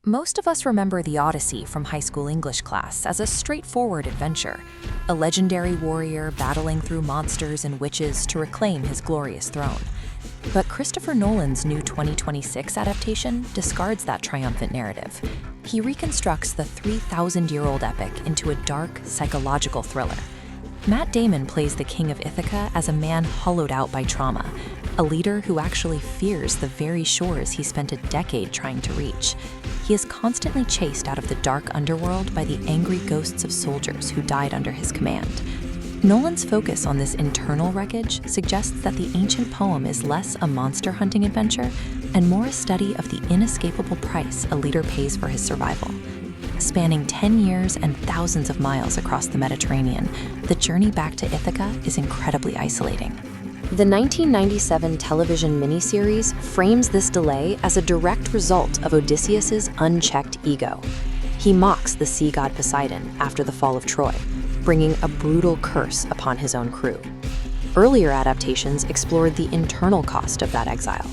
Most of us remember the Odyssey from high school English class as a straightforward adventure, a legendary warrior battling through monsters and witches to reclaim his glorious throne. But Christopher Nolan's new 2026 adaptation discards that triumphant narrative. He reconstructs the 3,000-year-old epic into a dark, psychological thriller. Matt Damon plays the King of Ithaca as a man hollowed out by trauma, a leader who actually fears the very shores he spent a decade trying to reach. He is constantly chased out of the dark underworld by the angry ghosts of soldiers who died under his command. Nolan's focus on this internal wreckage suggests that the ancient poem is less a monster-hunting adventure and more a study of the inescapable price a leader pays for his survival. Spanning 10 years and thousands of miles across the Mediterranean, the journey back to Ithaca is incredibly isolating. The 1997 television miniseries frames this delay as a direct result of Odysseus's unchecked ego. He mocks the sea god Poseidon after the fall of Troy, bringing a brutal curse upon his own crew. Earlier adaptations explored the internal cost of that exile.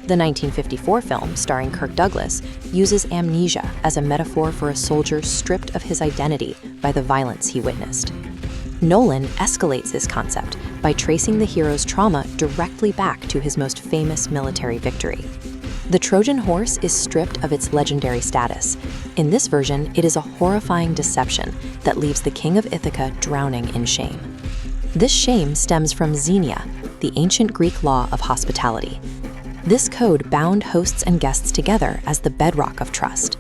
The 1954 film, starring Kirk Douglas, uses amnesia as a metaphor for a soldier stripped of his identity by the violence he witnessed. Nolan escalates this concept by tracing the hero's trauma directly back to his most famous military victory. The Trojan horse is stripped of its legendary status. In this version, it is a horrifying deception that leaves the King of Ithaca drowning in shame. This shame stems from xenia, the ancient Greek law of hospitality. This code bound hosts and guests together as the bedrock of trust.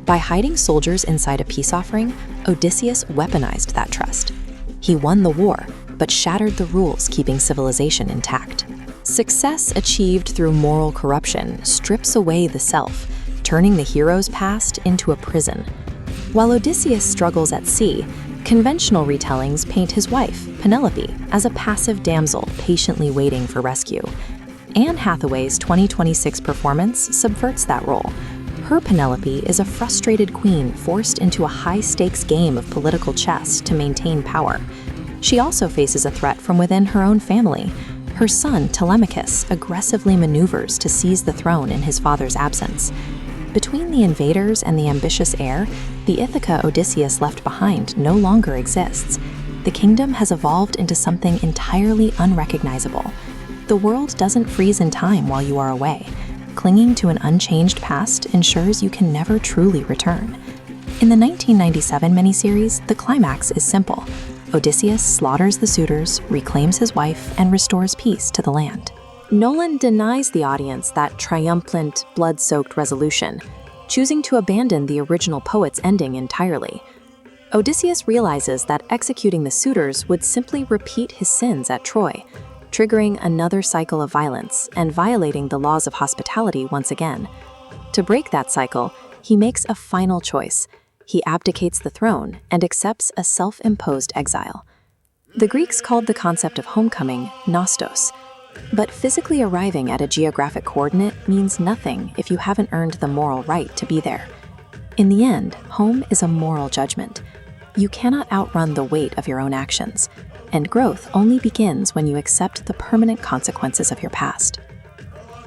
By hiding soldiers inside a peace offering, Odysseus weaponized that trust. He won the war, but shattered the rules keeping civilization intact. Success achieved through moral corruption strips away the self, turning the hero's past into a prison. While Odysseus struggles at sea, conventional retellings paint his wife, Penelope, as a passive damsel patiently waiting for rescue. Anne Hathaway's 2026 performance subverts that role. Her Penelope is a frustrated queen forced into a high-stakes game of political chess to maintain power. She also faces a threat from within her own family. Her son, Telemachus, aggressively maneuvers to seize the throne in his father's absence. Between the invaders and the ambitious heir, the Ithaca Odysseus left behind no longer exists. The kingdom has evolved into something entirely unrecognizable. The world doesn't freeze in time while you are away. Clinging to an unchanged past ensures you can never truly return. In the 1997 miniseries, the climax is simple. Odysseus slaughters the suitors, reclaims his wife, and restores peace to the land. Nolan denies the audience that triumphant, blood-soaked resolution, choosing to abandon the original poet's ending entirely. Odysseus realizes that executing the suitors would simply repeat his sins at Troy, triggering another cycle of violence and violating the laws of hospitality once again. To break that cycle, he makes a final choice. He abdicates the throne and accepts a self-imposed exile. The Greeks called the concept of homecoming nostos, but physically arriving at a geographic coordinate means nothing if you haven't earned the moral right to be there. In the end, home is a moral judgment. You cannot outrun the weight of your own actions, and growth only begins when you accept the permanent consequences of your past.